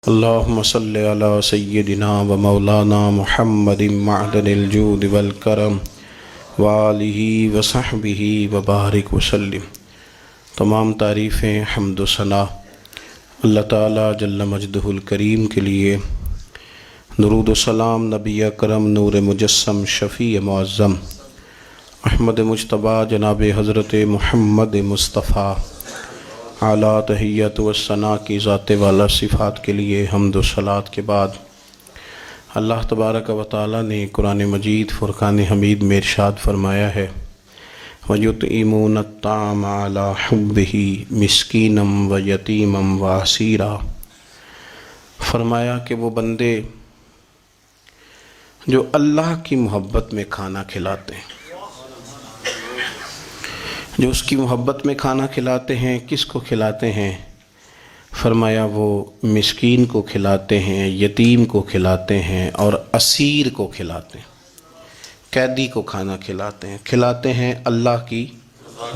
اللهم صل على سيدنا ومولانا محمد معدن الجود والکرم وآلہ وصحبہ وبارک وسلم۔ تمام تعریفیں، حمد و ثنا اللہ تعالیٰ جل مجدہ الکریم کے لیے۔ درود و سلام نبی اکرم نور مجسم شفیع معظم احمد مجتبیٰ جناب حضرت محمد مصطفیٰ اعلیٰ تحیت و ثنا کی ذات والا صفات کے لیے حمد و صلات کے بعد، اللہ تبارک و تعالیٰ نے قرآن مجید فرقان حمید میں ارشاد فرمایا ہے وَيُطْعِمُونَ الطَّعَامَ عَلَىٰ حُبِّهِ مِسْكِينًا وَيَتِيمًا وَأَسِيرًا۔ فرمایا کہ وہ بندے جو اللہ کی محبت میں کھانا کھلاتے ہیں، جو اس کی محبت میں کھانا کھلاتے ہیں، کس کو کھلاتے ہیں؟ فرمایا وہ مسکین کو کھلاتے ہیں، یتیم کو کھلاتے ہیں اور اسیر کو کھلاتے ہیں، قیدی کو کھانا کھلاتے ہیں اللہ کی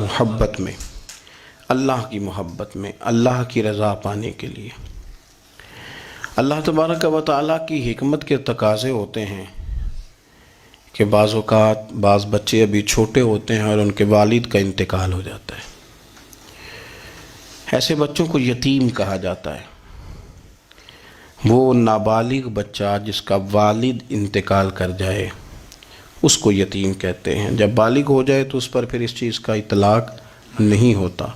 محبت میں، اللہ کی محبت میں، اللہ کی رضا پانے کے لیے۔ اللہ تبارک و تعالیٰ کی حکمت کے تقاضے ہوتے ہیں کہ بعض اوقات بعض بچے ابھی چھوٹے ہوتے ہیں اور ان کے والد کا انتقال ہو جاتا ہے، ایسے بچوں کو یتیم کہا جاتا ہے۔ وہ نابالغ بچہ جس کا والد انتقال کر جائے اس کو یتیم کہتے ہیں۔ جب بالغ ہو جائے تو اس پر پھر اس چیز کا اطلاق نہیں ہوتا،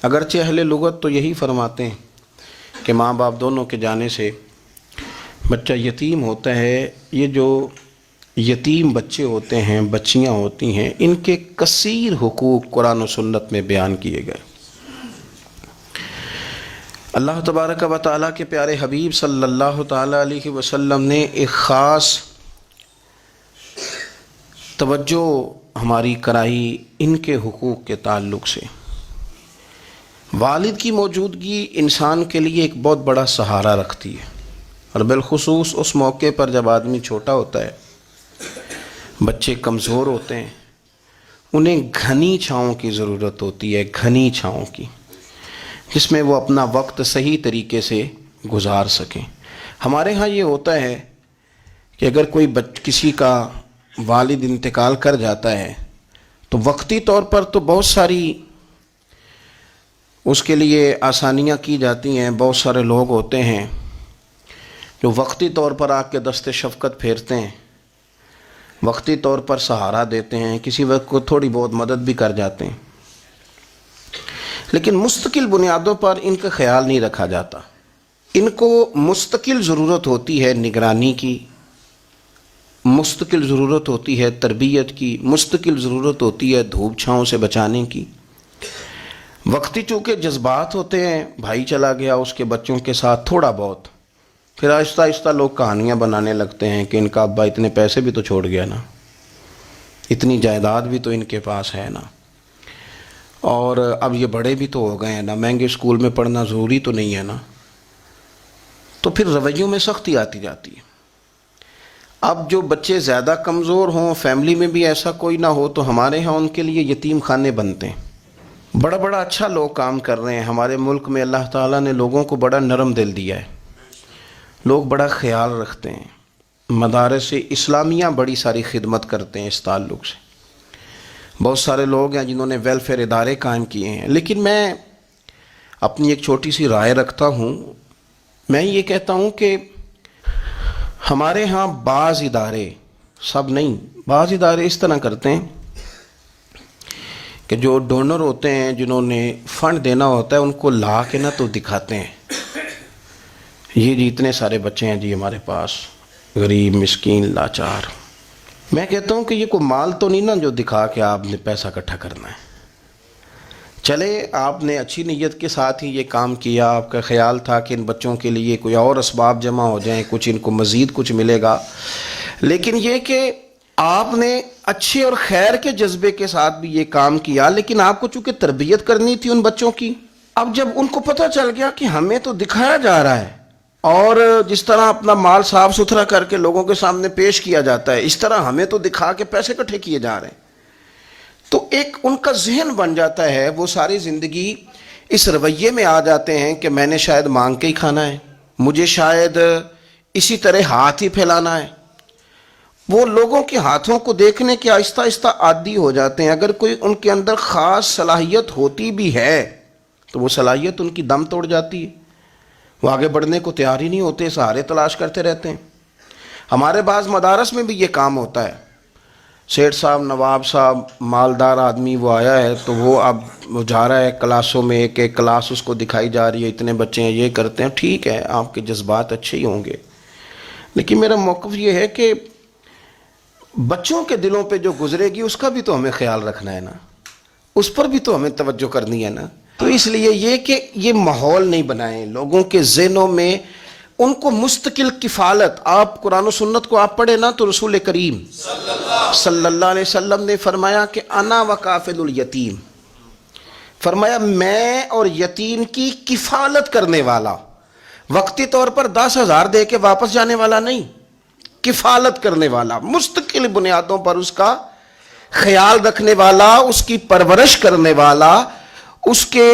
اگرچہ اہل لغت تو یہی فرماتے ہیں کہ ماں باپ دونوں کے جانے سے بچہ یتیم ہوتا ہے۔ یہ جو یتیم بچے ہوتے ہیں، بچیاں ہوتی ہیں، ان کے کثیر حقوق قرآن و سنت میں بیان کیے گئے۔ اللہ تبارک و تعالیٰ کے پیارے حبیب صلی اللہ تعالیٰ علیہ وسلم نے ایک خاص توجہ ہماری کرائی ان کے حقوق کے تعلق سے۔ والد کی موجودگی انسان کے لیے ایک بہت بڑا سہارا رکھتی ہے، اور بالخصوص اس موقع پر جب آدمی چھوٹا ہوتا ہے، بچے کمزور ہوتے ہیں، انہیں گھنی چھاؤں کی ضرورت ہوتی ہے، گھنی چھاؤں کی، جس میں وہ اپنا وقت صحیح طریقے سے گزار سکیں۔ ہمارے ہاں یہ ہوتا ہے کہ اگر کوئی کسی کا والد انتقال کر جاتا ہے تو وقتی طور پر تو بہت ساری اس کے لیے آسانیاں کی جاتی ہیں، بہت سارے لوگ ہوتے ہیں جو وقتی طور پر آ کے دست شفقت پھیرتے ہیں، وقتی طور پر سہارا دیتے ہیں، کسی وقت کو تھوڑی بہت مدد بھی کر جاتے ہیں، لیکن مستقل بنیادوں پر ان کا خیال نہیں رکھا جاتا۔ ان کو مستقل ضرورت ہوتی ہے نگرانی کی، مستقل ضرورت ہوتی ہے تربیت کی، مستقل ضرورت ہوتی ہے دھوپ چھاؤں سے بچانے کی۔ وقتی چونکہ جذبات ہوتے ہیں، بھائی چلا گیا، اس کے بچوں کے ساتھ تھوڑا بہت، پھر آہستہ آہستہ لوگ کہانیاں بنانے لگتے ہیں کہ ان کا ابا اتنے پیسے بھی تو چھوڑ گیا نا، اتنی جائیداد بھی تو ان کے پاس ہے نا، اور اب یہ بڑے بھی تو ہو گئے ہیں نا، مہنگے اسکول میں پڑھنا ضروری تو نہیں ہے نا۔ تو پھر رویوں میں سختی آتی جاتی ہے۔ اب جو بچے زیادہ کمزور ہوں، فیملی میں بھی ایسا کوئی نہ ہو، تو ہمارے ہاں ان کے لیے یتیم خانے بنتے ہیں۔ بڑا بڑا اچھا لوگ کام کر رہے ہیں ہمارے ملک میں، اللہ تعالیٰ نے لوگوں کو بڑا نرم دل دیا ہے، لوگ بڑا خیال رکھتے ہیں، مدارس اسلامیہ بڑی ساری خدمت کرتے ہیں اس تعلق سے، بہت سارے لوگ ہیں جنہوں نے ویلفیئر ادارے قائم کیے ہیں۔ لیکن میں اپنی ایک چھوٹی سی رائے رکھتا ہوں، میں یہ کہتا ہوں کہ ہمارے ہاں بعض ادارے، سب نہیں، بعض ادارے اس طرح کرتے ہیں کہ جو ڈونر ہوتے ہیں، جنہوں نے فنڈ دینا ہوتا ہے، ان کو لا کے نہ تو دکھاتے ہیں یہ جی اتنے سارے بچے ہیں جی ہمارے پاس، غریب مسکین لاچار۔ میں کہتا ہوں کہ یہ کوئی مال تو نہیں نا جو دکھا کے آپ نے پیسہ اکٹھا کرنا ہے۔ چلے آپ نے اچھی نیت کے ساتھ ہی یہ کام کیا، آپ کا خیال تھا کہ ان بچوں کے لیے کوئی اور اسباب جمع ہو جائیں، کچھ ان کو مزید کچھ ملے گا، لیکن یہ کہ آپ نے اچھے اور خیر کے جذبے کے ساتھ بھی یہ کام کیا، لیکن آپ کو چونکہ تربیت کرنی تھی ان بچوں کی۔ اب جب ان کو پتہ چل گیا کہ ہمیں تو دکھایا جا رہا ہے، اور جس طرح اپنا مال صاف ستھرا کر کے لوگوں کے سامنے پیش کیا جاتا ہے، اس طرح ہمیں تو دکھا کے پیسے اکٹھے کیے جا رہے ہیں، تو ایک ان کا ذہن بن جاتا ہے، وہ ساری زندگی اس رویے میں آ جاتے ہیں کہ میں نے شاید مانگ کے ہی کھانا ہے، مجھے شاید اسی طرح ہاتھ ہی پھیلانا ہے. وہ لوگوں کے ہاتھوں کو دیکھنے کے آہستہ آہستہ عادی ہو جاتے ہیں. اگر کوئی ان کے اندر خاص صلاحیت ہوتی بھی ہے تو وہ صلاحیت ان کی دم توڑ جاتی ہے. وہ آگے بڑھنے کو تیار ہی نہیں ہوتے, سہارے تلاش کرتے رہتے ہیں. ہمارے بعض مدارس میں بھی یہ کام ہوتا ہے. سیٹھ صاحب, نواب صاحب, مالدار آدمی وہ آیا ہے تو وہ اب وہ جا رہا ہے کلاسوں میں, ایک ایک کلاس اس کو دکھائی جا رہی ہے, اتنے بچے ہیں, یہ کرتے ہیں. ٹھیک ہے, آپ کے جذبات اچھے ہی ہوں گے, لیکن میرا موقف یہ ہے کہ بچوں کے دلوں پہ جو گزرے گی اس کا بھی تو ہمیں خیال رکھنا ہے نا, اس پر بھی تو ہمیں توجہ کرنی ہے نا. تو اس لیے یہ کہ یہ ماحول نہیں بنائیں لوگوں کے ذہنوں میں, ان کو مستقل کفالت. آپ قرآن و سنت کو آپ پڑھیں نا تو رسول کریم صلی اللہ علیہ وسلم نے فرمایا کہ انا وکافل الیتیم, فرمایا میں اور یتیم کی کفالت کرنے والا, وقتی طور پر 10,000 دے کے واپس جانے والا نہیں, کفالت کرنے والا, مستقل بنیادوں پر اس کا خیال رکھنے والا, اس کی پرورش کرنے والا, اس کے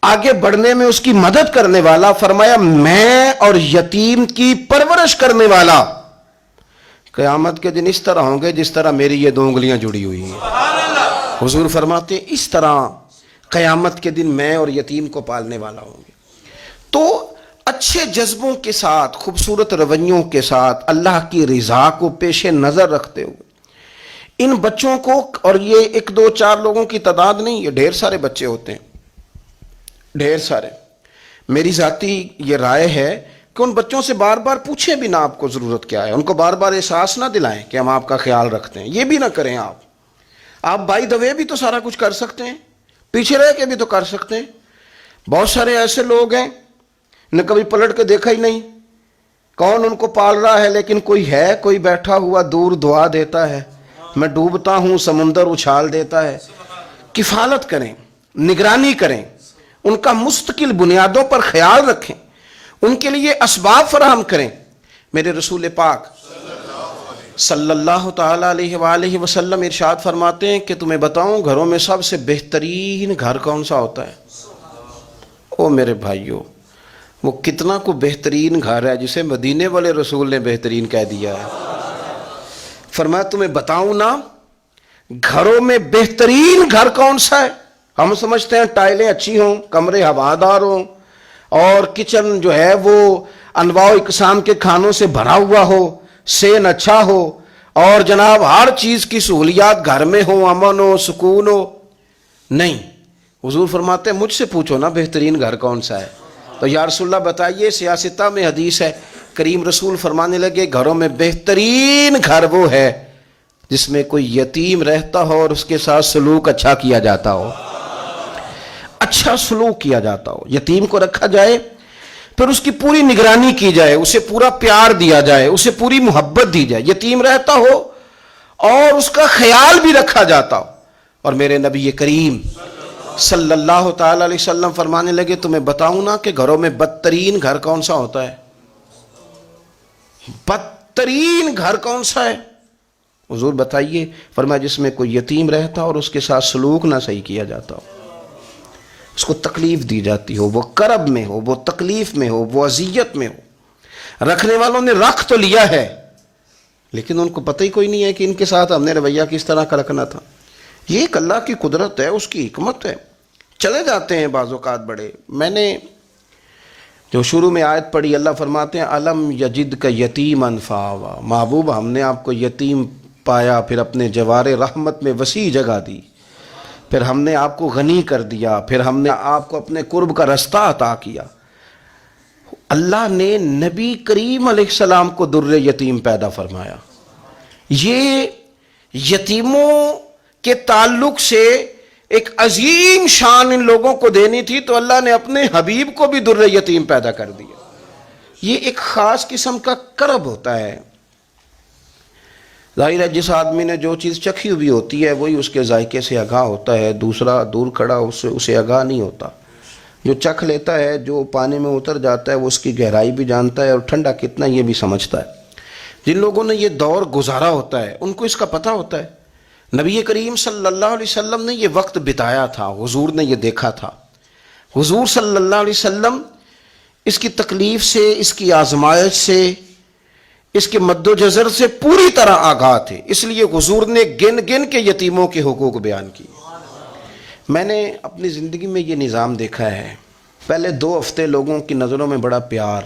آگے بڑھنے میں اس کی مدد کرنے والا. فرمایا میں اور یتیم کی پرورش کرنے والا قیامت کے دن اس طرح ہوں گے جس طرح میری یہ 2 انگلیاں جڑی ہوئی ہیں. حضور فرماتے ہیں اس طرح قیامت کے دن میں اور یتیم کو پالنے والا ہوں گے. تو اچھے جذبوں کے ساتھ, خوبصورت رویوں کے ساتھ, اللہ کی رضا کو پیش نظر رکھتے ہوئے ان بچوں کو, اور یہ 1 2 4 لوگوں کی تعداد نہیں, یہ ڈھیر سارے بچے ہوتے ہیں, ڈھیر سارے. میری ذاتی یہ رائے ہے کہ ان بچوں سے بار بار پوچھیں بھی نہ آپ کو ضرورت کیا ہے, ان کو بار بار احساس نہ دلائیں کہ ہم آپ کا خیال رکھتے ہیں. یہ بھی نہ کریں آپ بائی دا وے بھی تو سارا کچھ کر سکتے ہیں, پیچھے رہ کے بھی تو کر سکتے ہیں. بہت سارے ایسے لوگ ہیں نے کبھی پلٹ کے دیکھا ہی نہیں کون ان کو پال رہا ہے, لیکن کوئی ہے, کوئی بیٹھا ہوا دور دعا دیتا ہے, میں ڈوبتا ہوں سمندر اچھال دیتا ہے. کفالت کریں, نگرانی کریں, ان کا مستقل بنیادوں پر خیال رکھیں, ان کے لیے اسباب فراہم کریں. میرے رسول پاک صلی اللہ تعالیٰ علیہ وآلہ وسلم ارشاد فرماتے ہیں کہ تمہیں بتاؤں گھروں میں سب سے بہترین گھر کون سا ہوتا ہے؟ او میرے بھائیوں, وہ کتنا کو بہترین گھر ہے جسے مدینے والے رسول نے بہترین کہہ دیا ہے. فرمایا تمہیں بتاؤں نا گھروں میں بہترین گھر کون سا ہے؟ ہم سمجھتے ہیں ٹائلیں اچھی ہوں, کمرے ہوادار ہوں, اور کچن جو ہے وہ انواع و اقسام کے کھانوں سے بھرا ہوا ہو, سین اچھا ہو, اور جناب ہر چیز کی سہولیات گھر میں ہو, امن ہو, سکون ہو. نہیں, حضور فرماتے ہیں مجھ سے پوچھو نا بہترین گھر کون سا ہے. تو یا رسول اللہ بتائیے, سیاستہ میں حدیث ہے, کریم رسول فرمانے لگے گھروں میں بہترین گھر وہ ہے جس میں کوئی یتیم رہتا ہو اور اس کے ساتھ سلوک اچھا کیا جاتا ہو, اچھا سلوک کیا جاتا ہو. یتیم کو رکھا جائے, پھر اس کی پوری نگرانی کی جائے, اسے پورا پیار دیا جائے, اسے پوری محبت دی جائے, یتیم رہتا ہو اور اس کا خیال بھی رکھا جاتا ہو. اور میرے نبی کریم صلی اللہ تعالی علیہ وسلم فرمانے لگے تمہیں بتاؤں نا کہ گھروں میں بدترین گھر کون سا ہوتا ہے؟ بدترین گھر کون سا ہے؟ حضور بتائیے. فرمایا جس میں کوئی یتیم رہتا اور اس کے ساتھ سلوک نہ صحیح کیا جاتا ہو, اس کو تکلیف دی جاتی ہو, وہ کرب میں ہو, وہ تکلیف میں ہو, وہ اذیت میں ہو. رکھنے والوں نے رکھ تو لیا ہے لیکن ان کو پتہ ہی کوئی نہیں ہے کہ ان کے ساتھ ہم نے رویہ کس طرح کا رکھنا تھا. یہ ایک اللہ کی قدرت ہے, اس کی حکمت ہے. چلے جاتے ہیں بعض اوقات بڑے. میں نے جو شروع میں آیت پڑھی, اللہ فرماتے ہیں الم یجد کا یتیمن فآویٰ, محبوب ہم نے آپ کو یتیم پایا, پھر اپنے جوار رحمت میں وسیع جگہ دی, پھر ہم نے آپ کو غنی کر دیا, پھر ہم نے آپ کو اپنے قرب کا رستہ عطا کیا. اللہ نے نبی کریم علیہ السلام کو در یتیم پیدا فرمایا. یہ یتیموں کے تعلق سے ایک عظیم شان ان لوگوں کو دینی تھی, تو اللہ نے اپنے حبیب کو بھی در یتیم پیدا کر دیا. یہ ایک خاص قسم کا کرب ہوتا ہے. ظاہر ہے جس آدمی نے جو چیز چکھی ہوئی ہوتی ہے وہی اس کے ذائقے سے آگاہ ہوتا ہے, دوسرا دور کھڑا اسے آگاہ نہیں ہوتا. جو چکھ لیتا ہے, جو پانی میں اتر جاتا ہے, وہ اس کی گہرائی بھی جانتا ہے اور ٹھنڈا کتنا یہ بھی سمجھتا ہے. جن لوگوں نے یہ دور گزارا ہوتا ہے ان کو اس کا پتہ ہوتا ہے. نبی کریم صلی اللہ علیہ وسلم نے یہ وقت بتایا تھا, حضور نے یہ دیکھا تھا. حضور صلی اللہ علیہ وسلم اس کی تکلیف سے، اس کی آزمائش سے، اس کے مد و جزر سے پوری طرح آگاہ تھے. اس لیے حضور نے گن گن کے یتیموں کے حقوق بیان کیے. میں نے اپنی زندگی میں یہ نظام دیکھا ہے. پہلے 2 ہفتے لوگوں کی نظروں میں بڑا پیار،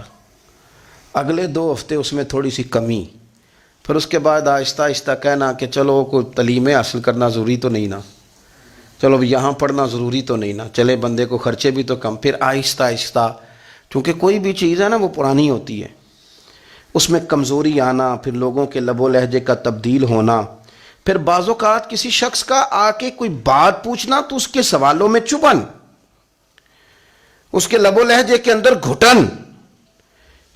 اگلے 2 ہفتے اس میں تھوڑی سی کمی، پھر اس کے بعد آہستہ آہستہ کہنا کہ چلو کوئی تعلیمیں حاصل کرنا ضروری تو نہیں نا، چلو یہاں پڑھنا ضروری تو نہیں نا، چلے بندے کو خرچے بھی تو کم. پھر آہستہ آہستہ، کیونکہ کوئی بھی چیز ہے نا وہ پرانی ہوتی ہے، اس میں کمزوری آنا، پھر لوگوں کے لب و لہجے کا تبدیل ہونا، پھر بعض اوقات کسی شخص کا آ کے کوئی بات پوچھنا تو اس کے سوالوں میں چبھن، اس کے لب و لہجے کے اندر گھٹن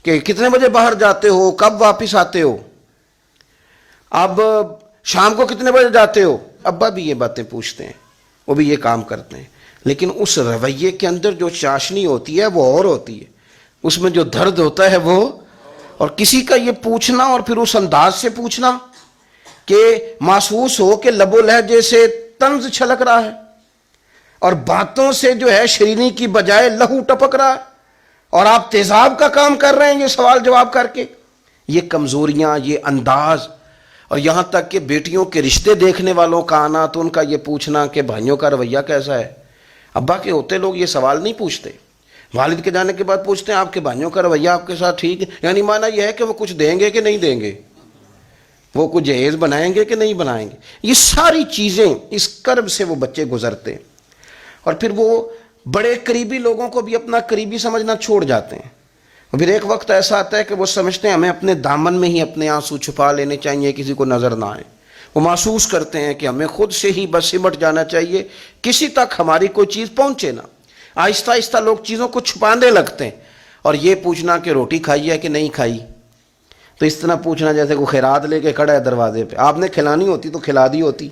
کہ کتنے بجے باہر جاتے ہو، کب واپس آتے ہو، اب شام کو کتنے بجے جاتے ہو. ابا بھی یہ باتیں پوچھتے ہیں، وہ بھی یہ کام کرتے ہیں، لیکن اس رویے کے اندر جو چاشنی ہوتی ہے وہ اور ہوتی ہے، اس میں جو درد ہوتا ہے وہ. اور کسی کا یہ پوچھنا اور پھر اس انداز سے پوچھنا کہ محسوس ہو کہ لب و لہجے سے طنز چھلک رہا ہے اور باتوں سے جو ہے شیرینی کی بجائے لہو ٹپک رہا ہے اور آپ تیزاب کا کام کر رہے ہیں یہ سوال جواب کر کے. یہ کمزوریاں، یہ انداز، اور یہاں تک کہ بیٹیوں کے رشتے دیکھنے والوں کا آنا تو ان کا یہ پوچھنا کہ بھائیوں کا رویہ کیسا ہے. ابا کے ہوتے لوگ یہ سوال نہیں پوچھتے، والد کے جانے کے بعد پوچھتے ہیں آپ کے بھائیوں کا رویہ آپ کے ساتھ ٹھیک ہے، یعنی معنی یہ ہے کہ وہ کچھ دیں گے کہ نہیں دیں گے، وہ کچھ جہیز بنائیں گے کہ نہیں بنائیں گے. یہ ساری چیزیں اس کرب سے وہ بچے گزرتے ہیں اور پھر وہ بڑے قریبی لوگوں کو بھی اپنا قریبی سمجھنا چھوڑ جاتے ہیں. پھر ایک وقت ایسا آتا ہے کہ وہ سمجھتے ہیں ہمیں اپنے دامن میں ہی اپنے آنسو چھپا لینے چاہیے، کسی کو نظر نہ آئے. وہ محسوس کرتے ہیں کہ ہمیں خود سے ہی بس سمٹ جانا چاہیے، کسی تک ہماری کوئی چیز پہنچے نہ. آہستہ آہستہ لوگ چیزوں کو چھپانے لگتے ہیں. اور یہ پوچھنا کہ روٹی کھائی ہے کہ نہیں کھائی، تو اس طرح پوچھنا جیسے کوئی خیرات لے کے کھڑا ہے دروازے پہ. آپ نے کھلانی ہوتی تو کھلا دی ہوتی.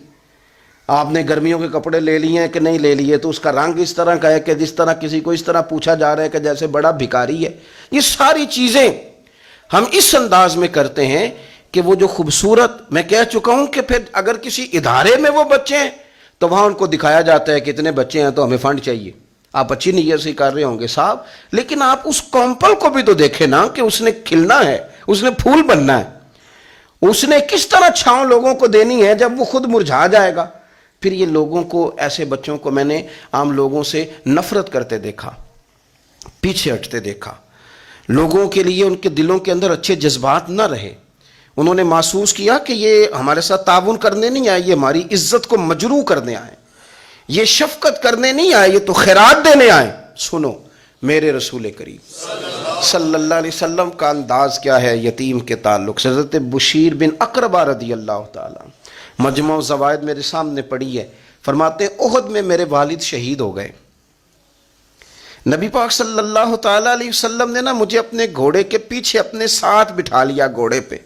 آپ نے گرمیوں کے کپڑے لے لیے ہیں کہ نہیں لے لیے، تو اس کا رنگ اس طرح کا ہے کہ جس طرح کسی کو اس طرح پوچھا جا رہا ہے کہ جیسے بڑا بھکاری ہے. یہ ساری چیزیں ہم اس انداز میں کرتے ہیں کہ وہ جو خوبصورت، میں کہہ چکا ہوں کہ پھر اگر کسی ادارے میں وہ بچے ہیں تو وہاں ان کو دکھایا جاتا ہے کہ اتنے بچے ہیں تو ہمیں فنڈ چاہیے. آپ اچھی نیت سے کر رہے ہوں گے صاحب، لیکن آپ اس کومپل کو بھی تو دیکھیں نا کہ اس نے کھلنا ہے، اس نے پھول بننا ہے، اس نے کس طرح چھاؤں لوگوں کو دینی ہے جب وہ خود مرجھا جائے گا. پھر یہ لوگوں کو، ایسے بچوں کو میں نے عام لوگوں سے نفرت کرتے دیکھا، پیچھے ہٹتے دیکھا. لوگوں کے لیے ان کے دلوں کے اندر اچھے جذبات نہ رہے. انہوں نے محسوس کیا کہ یہ ہمارے ساتھ تعاون کرنے نہیں آئے، یہ ہماری عزت کو مجروح کرنے آئے، یہ شفقت کرنے نہیں آئے، یہ تو خیرات دینے آئے. سنو میرے رسول کریم صلی اللہ علیہ وسلم کا انداز کیا ہے یتیم کے تعلق سے. حضرت بشیر بن اقربہ رضی اللہ تعالیٰ، مجموع زوائد میرے سامنے پڑی ہے، فرماتے احد میں میرے والد شہید ہو گئے. نبی پاک صلی اللہ تعالیٰ علیہ وسلم نے نا مجھے اپنے گھوڑے کے پیچھے اپنے ساتھ بٹھا لیا گھوڑے پہ،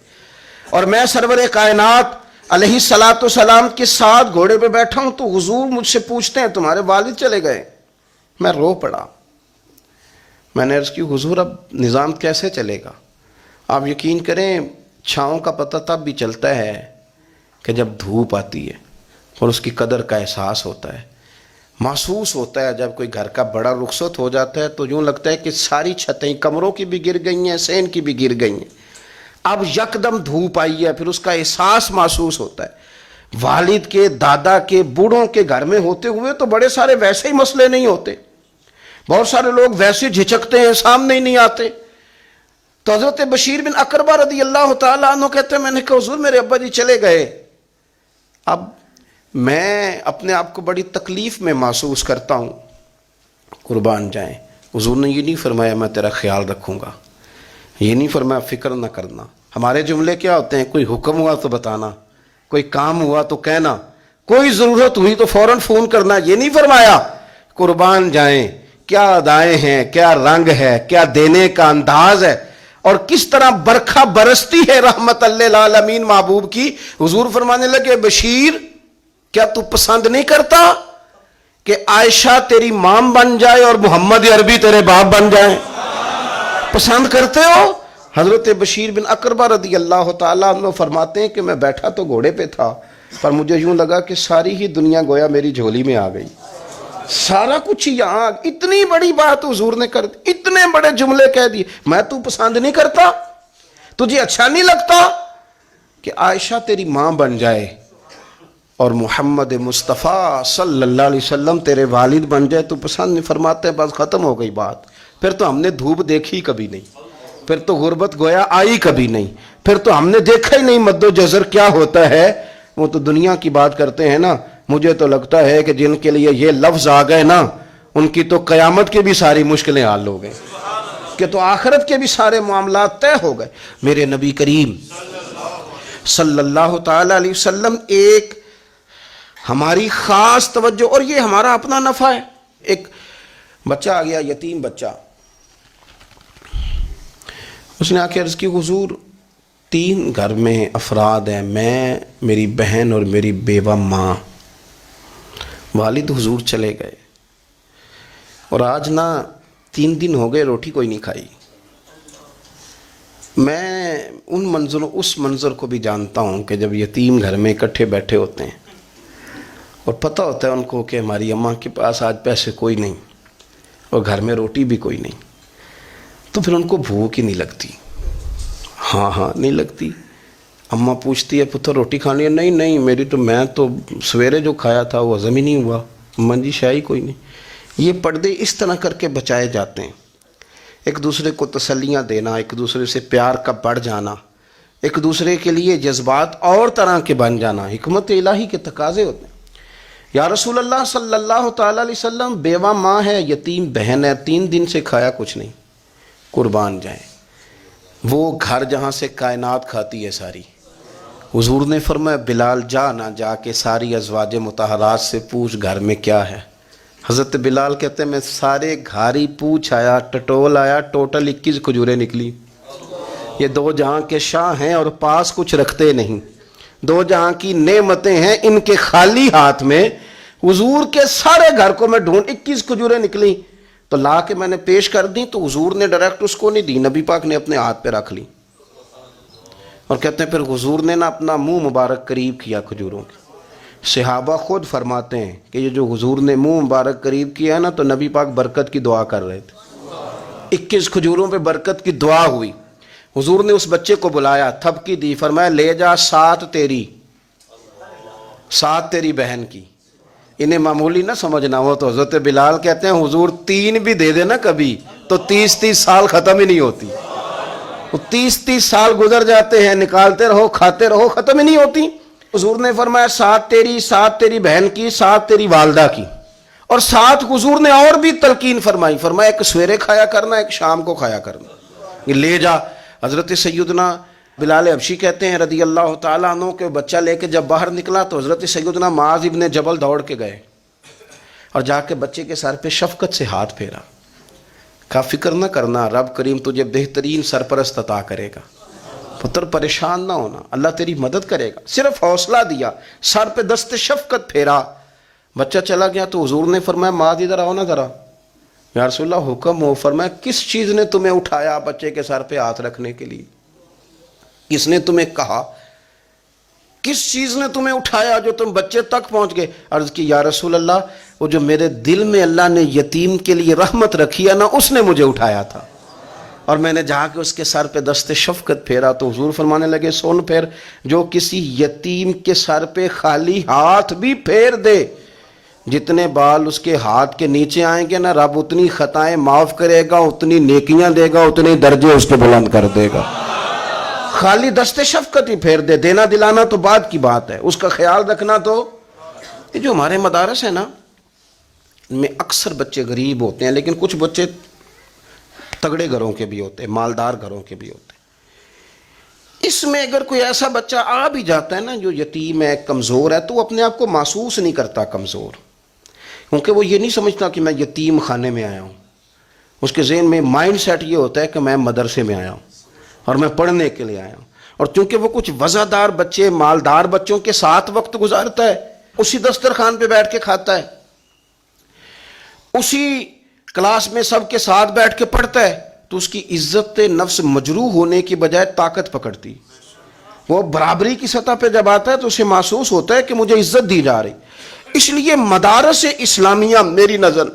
اور میں سرور کائنات علیہ الصلاۃ والسلام کے ساتھ گھوڑے پہ بیٹھا ہوں تو حضور مجھ سے پوچھتے ہیں تمہارے والد چلے گئے. میں رو پڑا. میں نے عرض کی حضور اب نظام کیسے چلے گا؟ آپ یقین کریں چھاؤں کا پتہ تب بھی چلتا ہے کہ جب دھوپ آتی ہے اور اس کی قدر کا احساس ہوتا ہے. محسوس ہوتا ہے جب کوئی گھر کا بڑا رخصت ہو جاتا ہے تو یوں لگتا ہے کہ ساری چھتیں کمروں کی بھی گر گئی ہیں، سین کی بھی گر گئی ہیں. اب یکدم دھوپ آئی ہے، پھر اس کا احساس محسوس ہوتا ہے. والد کے، دادا کے، بوڑھوں کے گھر میں ہوتے ہوئے تو بڑے سارے ویسے ہی مسئلے نہیں ہوتے، بہت سارے لوگ ویسے جھچکتے ہیں، سامنے ہی نہیں آتے. تو حضرت بشیر بن اقربہ رضی اللہ تعالیٰ عنہ کہتے ہیں میں نے کہا حضور میرے ابا جی چلے گئے. اب میں اپنے آپ کو بڑی تکلیف میں محسوس کرتا ہوں. قربان جائیں، حضور نے یہ نہیں فرمایا میں تیرا خیال رکھوں گا، یہ نہیں فرمایا فکر نہ کرنا. ہمارے جملے کیا ہوتے ہیں؟ کوئی حکم ہوا تو بتانا، کوئی کام ہوا تو کہنا، کوئی ضرورت ہوئی تو فوراً فون کرنا. یہ نہیں فرمایا. قربان جائیں کیا ادائیں ہیں، کیا رنگ ہے، کیا دینے کا انداز ہے، اور کس طرح برکھا برستی ہے رحمت للعالمین محبوب کی. حضور فرمانے لگے بشیر کیا تو پسند نہیں کرتا کہ عائشہ تیری مام بن جائے اور محمد عربی تیرے باپ بن جائیں؟ پسند کرتے ہو؟ حضرت بشیر بن اقربہ رضی اللہ تعالیٰ عنہ فرماتے ہیں کہ میں بیٹھا تو گھوڑے پہ تھا، پر مجھے یوں لگا کہ ساری ہی دنیا گویا میری جھولی میں آ گئی. سارا کچھ یہاں، اتنی بڑی بات حضور نے کر دی، اتنے بڑے جملے کہہ دیے. میں تو پسند نہیں کرتا، تجھے اچھا نہیں لگتا کہ عائشہ تیری ماں بن جائے اور محمد مصطفیٰ صلی اللہ علیہ وسلم تیرے والد بن جائے؟ تو پسند نہیں. فرماتے ہیں بس ختم ہو گئی بات. پھر تو ہم نے دھوپ دیکھی کبھی نہیں، پھر تو غربت گویا آئی کبھی نہیں، پھر تو ہم نے دیکھا ہی نہیں مد و جزر کیا ہوتا ہے. وہ تو دنیا کی بات کرتے ہیں نا. مجھے تو لگتا ہے کہ جن کے لیے یہ لفظ آ گئے نا، ان کی تو قیامت کے بھی ساری مشکلیں حل ہو گئیں، کہ تو آخرت کے بھی سارے معاملات طے ہو گئے. میرے نبی کریم صلی اللہ تعالی علیہ وسلم ایک ہماری خاص توجہ، اور یہ ہمارا اپنا نفع ہے. ایک بچہ آ گیا، یتیم بچہ. اس نے آ کے عرض کی حضور 3 گھر میں افراد ہیں، میں، میری بہن اور میری بیوہ ماں. والد حضور چلے گئے اور آج نا 3 دن ہو گئے روٹی کوئی نہیں کھائی. میں اس منظر کو بھی جانتا ہوں کہ جب یتیم گھر میں اکٹھے بیٹھے ہوتے ہیں اور پتہ ہوتا ہے ان کو کہ ہماری اماں کے پاس آج پیسے کوئی نہیں اور گھر میں روٹی بھی کوئی نہیں، تو پھر ان کو بھوک ہی نہیں لگتی. ہاں نہیں لگتی. اماں پوچھتی ہے پتر روٹی کھانی ہے؟ نہیں میں تو سویرے جو کھایا تھا وہ ہضم ہی نہیں ہوا. اماں جی شاہی کوئی نہیں. یہ پردے اس طرح کر کے بچائے جاتے ہیں. ایک دوسرے کو تسلیاں دینا، ایک دوسرے سے پیار کا بڑھ جانا، ایک دوسرے کے لیے جذبات اور طرح کے بن جانا، حکمت الہی کے تقاضے ہوتے ہیں. یا رسول اللہ صلی اللہ تعالی علیہ وسلم بیوہ ماں ہے، یتیم بہن ہے، 3 دن سے کھایا کچھ نہیں. قربان جائیں وہ گھر جہاں سے کائنات کھاتی ہے ساری. حضور نے فرمایا بلال جا کے ساری ازواج مطہرات سے پوچھ گھر میں کیا ہے. حضرت بلال کہتے ہیں میں سارے گھاری پوچھ آیا، ٹٹول آیا، ٹوٹل 21 کھجوریں نکلی. یہ 2 جہاں کے شاہ ہیں اور پاس کچھ رکھتے نہیں، 2 جہاں کی نعمتیں ہیں، ان کے خالی ہاتھ میں حضور کے سارے گھر کو میں ڈھونڈ 21 کھجوریں نکلی تو لا کے میں نے پیش کر دی. تو حضور نے ڈائریکٹ اس کو نہیں دی، نبی پاک نے اپنے ہاتھ پہ رکھ لی. اور کہتے ہیں پھر حضور نے نا اپنا منہ مبارک قریب کیا کھجوروں کے. صحابہ خود فرماتے ہیں کہ یہ جو حضور نے منہ مبارک قریب کیا ہے نا، تو نبی پاک برکت کی دعا کر رہے تھے. 21 کھجوروں پہ برکت کی دعا ہوئی. حضور نے اس بچے کو بلایا، تھپکی دی، فرمایا لے جا 7 تیری بہن کی. انہیں معمولی نہ سمجھنا ہو. تو حضرت بلال کہتے ہیں حضور 3 بھی دے دینا کبھی تو 30 سال ختم ہی نہیں ہوتی. 30 سال گزر جاتے ہیں، نکالتے رہو، کھاتے رہو، ختم ہی نہیں ہوتی. حضور نے فرمایا 7 تیری بہن کی، 7 تیری والدہ کی، اور 7 حضور نے اور بھی تلقین فرمائی. فرمایا ایک سویرے کھایا کرنا، ایک شام کو کھایا کرنا. یہ لے جا. حضرت سیدنا بلال حبشی کہتے ہیں رضی اللہ تعالیٰ عنہ کہ بچہ لے کے جب باہر نکلا تو حضرت سیدنا معاذ ابن جبل دوڑ کے گئے اور جا کے بچے کے سر پہ شفقت سے ہاتھ پھیرا. کہا فکر نہ کرنا، رب کریم تجھے بہترین سرپرست عطا کرے گا، پتر پریشان نہ ہونا، اللہ تیری مدد کرے گا. صرف حوصلہ دیا، سر پہ دست شفقت پھیرا. بچہ چلا گیا تو حضور نے فرمایا معاذ ادھر آؤ نا ذرا. یا رسول اللہ حکم ہو. فرمایا کس چیز نے تمہیں اٹھایا بچے کے سر پہ ہاتھ رکھنے کے لیے؟ کس نے تمہیں کہا؟ کس چیز نے تمہیں اٹھایا جو تم بچے تک پہنچ گئے؟ عرض کی یا رسول اللہ وہ جو میرے دل میں اللہ نے یتیم کے لیے رحمت رکھی ہے نا، اس نے مجھے اٹھایا تھا. اور میں نے جا کے اس کے سر پہ دست شفقت پھیرا. تو حضور فرمانے لگے سن پھر، جو کسی یتیم کے سر پہ خالی ہاتھ بھی پھیر دے، جتنے بال اس کے ہاتھ کے نیچے آئیں گے نا، رب اتنی خطائیں معاف کرے گا، اتنی نیکیاں دے گا، اتنے درجے اس کے بلند کر دے گا. خالی دست شفقت ہی پھیر دے. دینا دلانا تو بعد کی بات ہے، اس کا خیال رکھنا. تو یہ جو ہمارے مدارس ہیں نا، ان میں اکثر بچے غریب ہوتے ہیں، لیکن کچھ بچے تگڑے گھروں کے بھی ہوتے ہیں، مالدار گھروں کے بھی ہوتے ہیں. اس میں اگر کوئی ایسا بچہ آ بھی جاتا ہے نا جو یتیم ہے، کمزور ہے، تو وہ اپنے آپ کو محسوس نہیں کرتا کمزور، کیونکہ وہ یہ نہیں سمجھتا کہ میں یتیم خانے میں آیا ہوں. اس کے ذہن میں مائنڈ سیٹ یہ ہوتا ہے کہ میں مدرسے میں آیا ہوں اور میں پڑھنے کے لیے آیا ہوں. اور چونکہ وہ کچھ وزادار بچے، مالدار بچوں کے ساتھ وقت گزارتا ہے، اسی دسترخوان پہ بیٹھ کے کھاتا ہے، اسی کلاس میں سب کے ساتھ بیٹھ کے پڑھتا ہے، تو اس کی عزت نفس مجروح ہونے کی بجائے طاقت پکڑتی. وہ برابری کی سطح پہ جب آتا ہے تو اسے محسوس ہوتا ہے کہ مجھے عزت دی جا رہی. اس لیے مدارس اسلامیہ میری نظر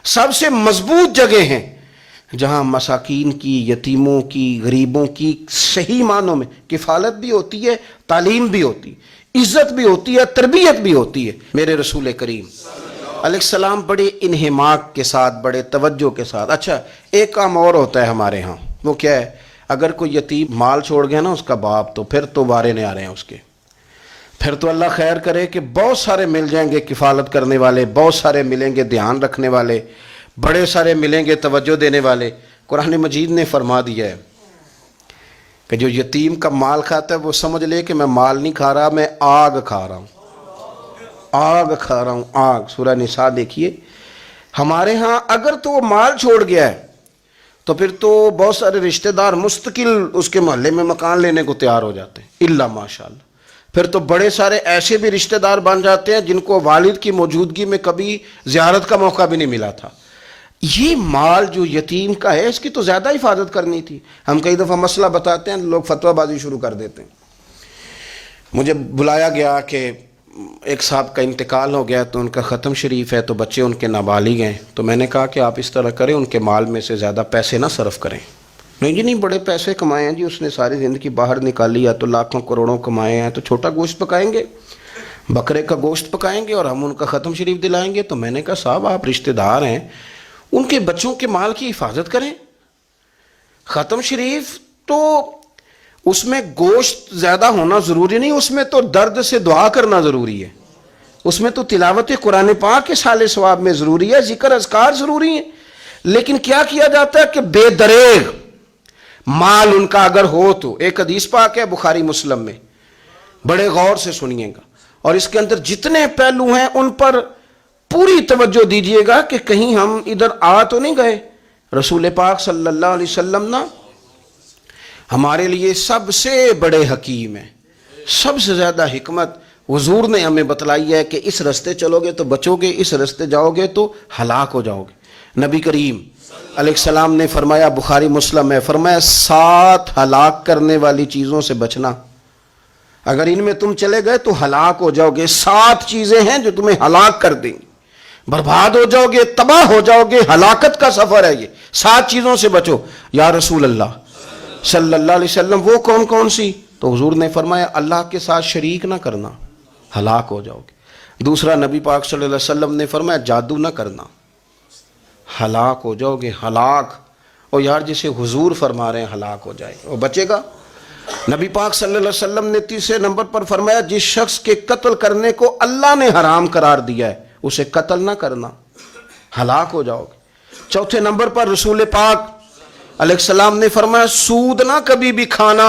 سب سے مضبوط جگہ ہیں جہاں مساکین کی، یتیموں کی، غریبوں کی صحیح معنوں میں کفالت بھی ہوتی ہے، تعلیم بھی ہوتی ہے، عزت بھی ہوتی ہے، تربیت بھی ہوتی ہے۔ میرے رسول کریم علیہ السلام بڑے انہماک کے ساتھ، بڑے توجہ کے ساتھ۔ اچھا، ایک کام اور ہوتا ہے ہمارے ہاں، وہ کیا ہے؟ اگر کوئی یتیم مال چھوڑ گیا نا اس کا باپ، تو پھر تو وارے نہیں آ رہے ہیں اس کے، پھر تو اللہ خیر کرے کہ بہت سارے مل جائیں گے کفالت کرنے والے، بہت سارے ملیں گے دھیان رکھنے والے، بڑے سارے ملیں گے توجہ دینے والے۔ قرآن مجید نے فرما دیا ہے کہ جو یتیم کا مال کھاتا ہے وہ سمجھ لے کہ میں مال نہیں کھا رہا، میں آگ کھا رہا ہوں، آگ کھا رہا ہوں، آگ۔ سورہ نساء دیکھیے۔ ہمارے ہاں اگر تو وہ مال چھوڑ گیا ہے تو پھر تو بہت سارے رشتہ دار مستقل اس کے محلے میں مکان لینے کو تیار ہو جاتے ہیں، الا ماشاءاللہ۔ پھر تو بڑے سارے ایسے بھی رشتہ دار بن جاتے ہیں جن کو والد کی موجودگی میں کبھی زیارت کا موقع بھی نہیں ملا تھا۔ یہ مال جو یتیم کا ہے اس کی تو زیادہ حفاظت کرنی تھی۔ ہم کئی دفعہ مسئلہ بتاتے ہیں، لوگ فتویٰ بازی شروع کر دیتے ہیں۔ مجھے بلایا گیا کہ ایک صاحب کا انتقال ہو گیا تو ان کا ختم شریف ہے، تو بچے ان کے نابالغ ہیں، تو میں نے کہا کہ آپ اس طرح کریں، ان کے مال میں سے زیادہ پیسے نہ صرف کریں۔ نہیں جی نہیں، بڑے پیسے کمائے ہیں جی، اس نے ساری زندگی باہر نکالی ہے تو لاکھوں کروڑوں کمائے ہیں، تو چھوٹا گوشت پکائیں گے، بکرے کا گوشت پکائیں گے اور ہم ان کا ختم شریف دلائیں گے۔ تو میں نے کہا صاحب آپ رشتہ دار ہیں، ان کے بچوں کے مال کی حفاظت کریں۔ ختم شریف تو اس میں گوشت زیادہ ہونا ضروری نہیں، اس میں تو درد سے دعا کرنا ضروری ہے، اس میں تو تلاوت قرآن پاک کے سال ثواب میں ضروری ہے، ذکر اذکار ضروری ہیں۔ لیکن کیا کیا جاتا ہے کہ بے دریغ مال ان کا اگر ہو تو، ایک حدیث پاک ہے بخاری مسلم میں، بڑے غور سے سنیے گا، اور اس کے اندر جتنے پہلو ہیں ان پر پوری توجہ دیجئے گا کہ کہیں ہم ادھر آ تو نہیں گئے۔ رسول پاک صلی اللہ علیہ وسلم نا ہمارے لیے سب سے بڑے حکیم ہیں، سب سے زیادہ حکمت حضور نے ہمیں بتلائی ہے کہ اس رستے چلو گے تو بچو گے، اس رستے جاؤ گے تو ہلاک ہو جاؤ گے۔ نبی کریم علیہ السلام نے فرمایا، بخاری مسلم ہے، فرمایا 7 ہلاک کرنے والی چیزوں سے بچنا، اگر ان میں تم چلے گئے تو ہلاک ہو جاؤ گے۔ 7 چیزیں ہیں جو تمہیں ہلاک کر دیں گی، برباد ہو جاؤ گے، تباہ ہو جاؤ گے، ہلاکت کا سفر ہے یہ، 7 چیزوں سے بچو۔ یا رسول اللہ صلی اللہ علیہ وسلم وہ کون کون سی؟ تو حضور نے فرمایا اللہ کے ساتھ شریک نہ کرنا، ہلاک ہو جاؤ گے۔ دوسرا نبی پاک صلی اللہ علیہ وسلم نے فرمایا جادو نہ کرنا، ہلاک ہو جاؤ گے، ہلاک۔ اور یار جسے حضور فرما رہے ہیں ہلاک ہو جائے وہ بچے گا؟ نبی پاک صلی اللہ علیہ وسلم نے تیسرے نمبر پر فرمایا جس شخص کے قتل کرنے کو اللہ نے حرام قرار دیا ہے اسے قتل نہ کرنا، ہلاک ہو جاؤ گے۔ چوتھے نمبر پر رسول پاک علیہ السلام نے فرمایا سود نہ کبھی بھی کھانا،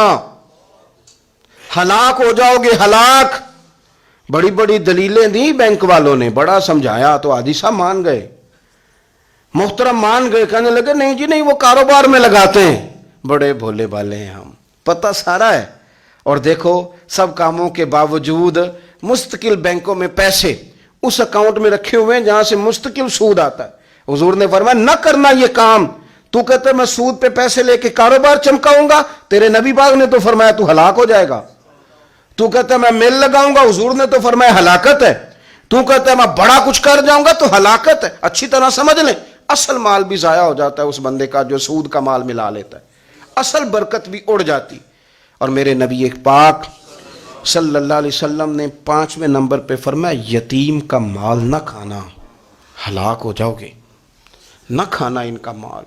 ہلاک ہو جاؤ گے، ہلاک۔ بڑی بڑی دلیلیں دی بینک والوں نے، بڑا سمجھایا تو حاجی صاحب مان گئے، محترم مان گئے، کہنے لگے نہیں جی نہیں وہ کاروبار میں لگاتے ہیں۔ بڑے بھولے بھالے ہیں ہم، پتہ سارا ہے۔ اور دیکھو سب کاموں کے باوجود مستقل بینکوں میں پیسے اس اکاؤنٹ میں رکھے ہوئے ہیں جہاں سے مستقل سود آتا ہے۔ حضور نے فرمایا نہ کرنا یہ کام۔ تو کہتا ہے میں سود پہ پیسے لے کے کاروبار چمکاؤں گا، تیرے نبی پاک نے تو فرمایا تو ہلاک ہو جائے گا۔ تو کہتا ہے میں میل لگاؤں گا، حضور نے تو فرمایا ہلاکت ہے۔ تو کہتا ہے میں بڑا کچھ کر جاؤں گا تو ہلاکت ہے۔ اچھی طرح سمجھ لیں، اصل مال بھی ضائع ہو جاتا ہے اس بندے کا جو سود کا مال ملا لیتا ہے، اصل برکت بھی اڑ جاتی۔ اور میرے نبی پاک صلی اللہ علیہ وسلم نے 5ویں نمبر پہ فرمایا یتیم کا مال نہ کھانا، ہلاک ہو جاؤ گے، نہ کھانا ان کا مال،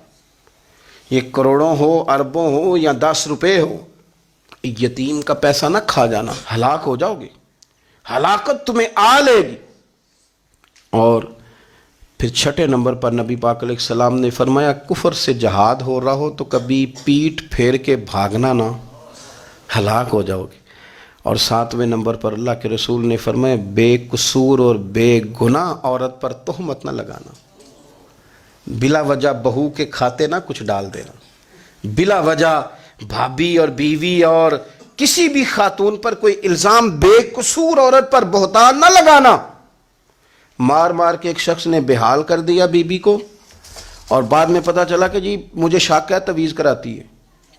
یہ کروڑوں ہو، اربوں ہو یا 10 روپے ہو، یتیم کا پیسہ نہ کھا جانا، ہلاک ہو جاؤ گے، ہلاکت تمہیں آ لے گی۔ اور پھر 6 نمبر پر نبی پاک علیہ السلام نے فرمایا کفر سے جہاد ہو رہا ہو تو کبھی پیٹ پھیر کے بھاگنا نہ، ہلاک ہو جاؤ گے۔ اور 7ویں نمبر پر اللہ کے رسول نے فرمایا بے قصور اور بے گناہ عورت پر تہمت نہ لگانا، بلا وجہ بہو کے کھاتے نہ کچھ ڈال دینا، بلا وجہ بھابھی اور بیوی اور کسی بھی خاتون پر کوئی الزام بے قصور عورت پر بہتان نہ لگانا۔ مار مار کے ایک شخص نے بحال کر دیا بیوی کو اور بعد میں پتا چلا کہ جی مجھے شک ہے تویز کراتی ہے۔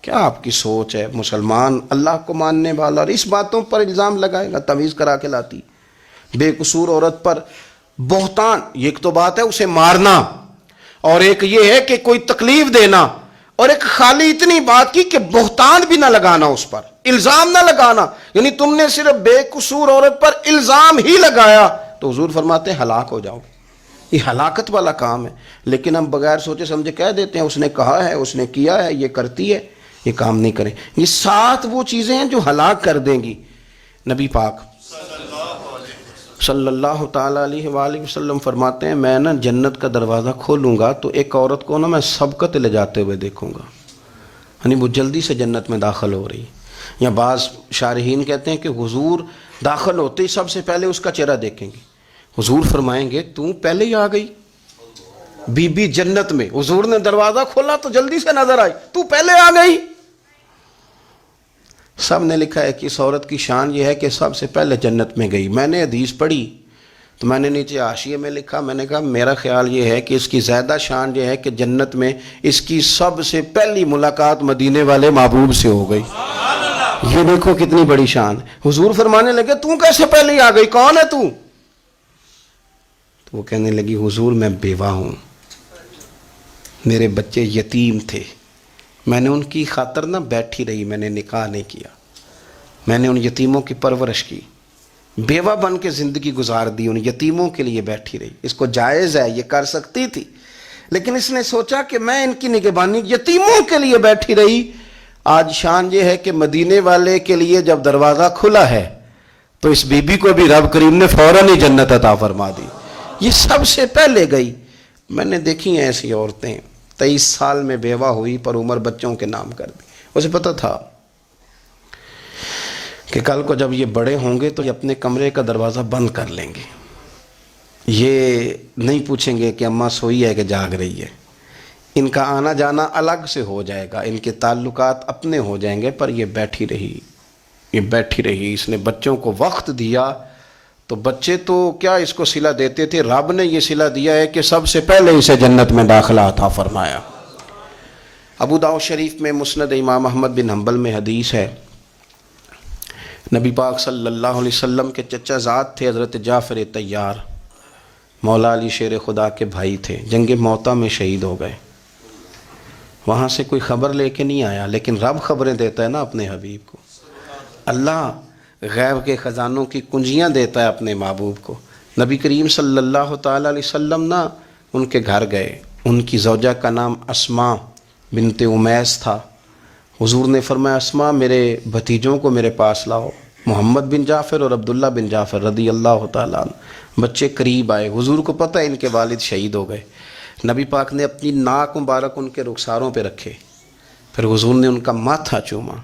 کیا آپ کی سوچ ہے؟ مسلمان اللہ کو ماننے والا اور اس باتوں پر الزام لگائے گا تویز کرا کے لاتی؟ بے قصور عورت پر بہتان، یہ ایک تو بات ہے اسے مارنا، اور ایک یہ ہے کہ کوئی تکلیف دینا، اور ایک خالی اتنی بات کی کہ بہتان بھی نہ لگانا، اس پر الزام نہ لگانا، یعنی تم نے صرف بے قصور عورت پر الزام ہی لگایا تو حضور فرماتے ہیں ہلاک ہو جاؤ. یہ ہلاکت والا کام ہے. لیکن ہم بغیر سوچے سمجھے کہہ دیتے ہیں اس نے کہا ہے، اس نے کیا ہے، یہ کرتی ہے. یہ کام نہیں کریں. یہ 7 وہ چیزیں ہیں جو ہلاک کر دیں گی. نبی پاک صلی اللہ تعالیٰ علیہ وآلہ وسلم فرماتے ہیں میں نا جنت کا دروازہ کھولوں گا تو ایک عورت کو نا میں سبقت لے جاتے ہوئے دیکھوں گا، یعنی وہ جلدی سے جنت میں داخل ہو رہی. یا بعض شارحین کہتے ہیں کہ حضور داخل ہوتے ہی سب سے پہلے اس کا چہرہ دیکھیں گے. حضور فرمائیں گے تو پہلے ہی آ گئی بی بی جنت میں. حضور نے دروازہ کھولا تو جلدی سے نظر آئی، تو پہلے آ گئی. سب نے لکھا ہے کہ اس عورت کی شان یہ ہے کہ سب سے پہلے جنت میں گئی. میں نے حدیث پڑھی تو میں نے نیچے حاشیے میں لکھا، میں نے کہا میرا خیال یہ ہے کہ اس کی زیادہ شان یہ ہے کہ جنت میں اس کی سب سے پہلی ملاقات مدینے والے محبوب سے ہو گئی. یہ دیکھو کتنی بڑی شان. حضور فرمانے لگے تو کیسے پہلے ہی آ گئی، کون ہے تو وہ کہنے لگی حضور میں بیوہ ہوں، میرے بچے یتیم تھے، میں نے ان کی خاطر نہ بیٹھی رہی، میں نے نکاح نہیں کیا، میں نے ان یتیموں کی پرورش کی، بیوہ بن کے زندگی گزار دی، ان یتیموں کے لیے بیٹھی رہی. اس کو جائز ہے، یہ کر سکتی تھی، لیکن اس نے سوچا کہ میں ان کی نگہبانی یتیموں کے لیے بیٹھی رہی. آج شان یہ ہے کہ مدینے والے کے لیے جب دروازہ کھلا ہے تو اس بی بی کو بھی رب کریم نے فوراً ہی جنت عطا فرما دی. یہ سب سے پہلے گئی. میں نے دیکھی ہیں ایسی عورتیں 23 سال میں بیوہ ہوئی پر عمر بچوں کے نام کر دی. اسے پتہ تھا کہ کل کو جب یہ بڑے ہوں گے تو یہ اپنے کمرے کا دروازہ بند کر لیں گے. یہ نہیں پوچھیں گے کہ اماں سوئی ہے کہ جاگ رہی ہے. ان کا آنا جانا الگ سے ہو جائے گا، ان کے تعلقات اپنے ہو جائیں گے. پر یہ بیٹھی رہی، یہ بیٹھی رہی. اس نے بچوں کو وقت دیا تو بچے تو کیا اس کو صلہ دیتے تھے، رب نے یہ صلہ دیا ہے کہ سب سے پہلے اسے جنت میں داخلہ عطا فرمایا. ابو داؤد شریف میں مسند امام احمد بن حنبل میں حدیث ہے، نبی پاک صلی اللہ علیہ وسلم کے چچا زاد تھے حضرت جعفر طیار، مولا علی شیر خدا کے بھائی تھے. جنگ موطا میں شہید ہو گئے. وہاں سے کوئی خبر لے کے نہیں آیا، لیکن رب خبریں دیتا ہے نا اپنے حبیب کو. اللہ غیب کے خزانوں کی کنجیاں دیتا ہے اپنے محبوب کو. نبی کریم صلی اللہ تعالیٰ علیہ وسلم نا ان کے گھر گئے. ان کی زوجہ کا نام اسماء بنت امیس تھا. حضور نے فرمایا اسماء میرے بھتیجوں کو میرے پاس لاؤ، محمد بن جعفر اور عبداللہ بن جعفر رضی اللہ تعالیٰ عنہ. بچے قریب آئے. حضور کو پتہ ہے ان کے والد شہید ہو گئے. نبی پاک نے اپنی ناک مبارک ان کے رخساروں پہ رکھے، پھر حضور نے ان کا ماتھا چوما،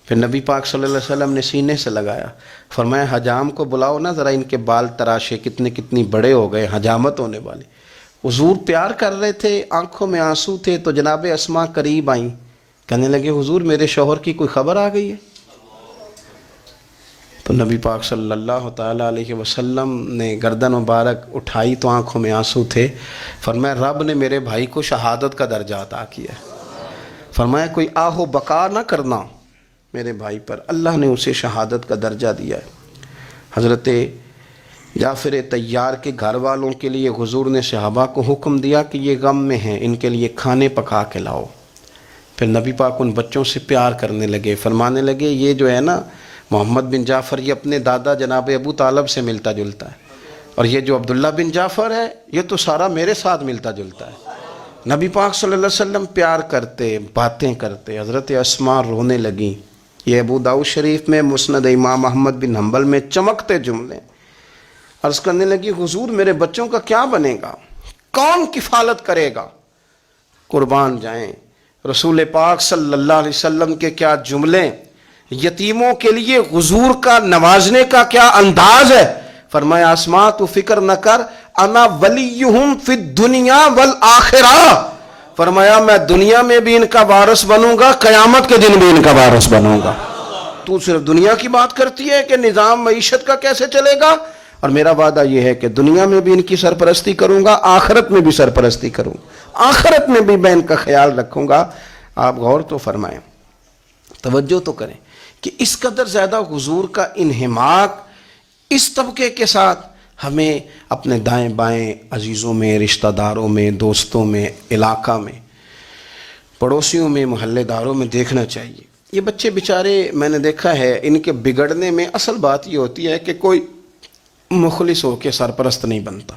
پھر نبی پاک صلی اللہ علیہ وسلم نے سینے سے لگایا. فرمایا حجام کو بلاؤ نا ذرا، ان کے بال تراشے، کتنی بڑے ہو گئے، حجامت ہونے والے. حضور پیار کر رہے تھے، آنکھوں میں آنسو تھے. تو جناب اسماء قریب آئیں، کہنے لگے حضور میرے شوہر کی کوئی خبر آ گئی ہے؟ تو نبی پاک صلی اللہ تعالیٰ علیہ وسلم نے گردن مبارک اٹھائی تو آنکھوں میں آنسو تھے. فرمایا رب نے میرے بھائی کو شہادت کا درجہ عطا کیا ہے. فرمایا کوئی آہ و بکا نہ کرنا میرے بھائی پر، اللہ نے اسے شہادت کا درجہ دیا ہے. حضرت جعفر طیار کے گھر والوں کے لیے حضور نے صحابہ کو حکم دیا کہ یہ غم میں ہیں، ان کے لیے کھانے پکا کے لاؤ. پھر نبی پاک ان بچوں سے پیار کرنے لگے. فرمانے لگے یہ جو ہے نا محمد بن جعفر یہ اپنے دادا جناب ابو طالب سے ملتا جلتا ہے، اور یہ جو عبداللہ بن جعفر ہے یہ تو سارا میرے ساتھ ملتا جلتا ہے. نبی پاک صلی اللہ علیہ وسلم پیار کرتے، باتیں کرتے. حضرت اسماء رونے لگیں. یہ ابو داؤد شریف میں مسند امام احمد بن حنبل میں چمکتے جملے. عرض کرنے لگی حضور میرے بچوں کا کیا بنے گا، کون کفالت کرے گا؟ قربان جائیں رسول پاک صلی اللہ علیہ وسلم کے کیا جملے، یتیموں کے لیے حضور کا نوازنے کا کیا انداز ہے. فرمایا اسماء تو فکر نہ کر، انا ولیہم فی الدنیا والآخرہ. فرمایا میں دنیا میں بھی ان کا وارث بنوں گا، قیامت کے دن بھی ان کا وارث بنوں گا. تو صرف دنیا کی بات کرتی ہے کہ نظام معیشت کا کیسے چلے گا، اور میرا وعدہ یہ ہے کہ دنیا میں بھی ان کی سرپرستی کروں گا، آخرت میں بھی سرپرستی کروں گا، آخرت میں بھی میں ان کا خیال رکھوں گا. آپ غور تو فرمائیں، توجہ تو کریں کہ اس قدر زیادہ حضور کا انہماک اس طبقے کے ساتھ ہمیں اپنے دائیں بائیں عزیزوں میں، رشتہ داروں میں، دوستوں میں، علاقہ میں، پڑوسیوں میں، محلے داروں میں دیکھنا چاہیے۔ یہ بچے بیچارے میں نے دیکھا ہے، ان کے بگڑنے میں اصل بات یہ ہوتی ہے کہ کوئی مخلص ہو کے سرپرست نہیں بنتا۔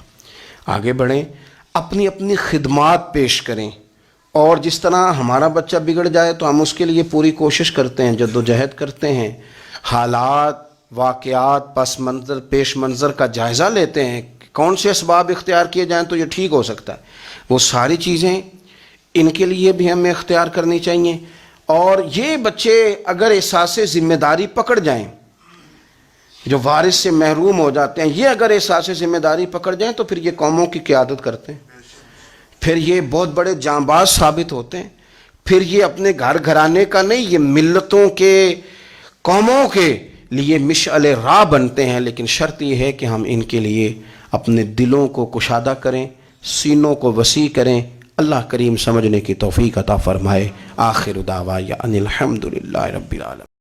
آگے بڑھیں، اپنی اپنی خدمات پیش کریں، اور جس طرح ہمارا بچہ بگڑ جائے تو ہم اس کے لیے پوری کوشش کرتے ہیں، جد و جہد کرتے ہیں، حالات، واقعات، پس منظر، پیش منظر کا جائزہ لیتے ہیں کہ کون سے اسباب اختیار کیے جائیں تو یہ ٹھیک ہو سکتا ہے۔ وہ ساری چیزیں ان کے لیے بھی ہمیں اختیار کرنی چاہیے۔ اور یہ بچے اگر احساس ذمہ داری پکڑ جائیں، جو وارث سے محروم ہو جاتے ہیں، یہ اگر احساس ذمہ داری پکڑ جائیں تو پھر یہ قوموں کی قیادت کرتے ہیں، پھر یہ بہت بڑے جانباز ثابت ہوتے ہیں، پھر یہ اپنے گھر گھرانے کا نہیں، یہ ملتوں کے، قوموں کے لیے مشعل راہ بنتے ہیں۔ لیکن شرط یہ ہے کہ ہم ان کے لیے اپنے دلوں کو کشادہ کریں، سینوں کو وسیع کریں۔ اللہ کریم سمجھنے کی توفیق عطا فرمائے۔ آخر دعوانا ان الحمدللہ رب العالمین۔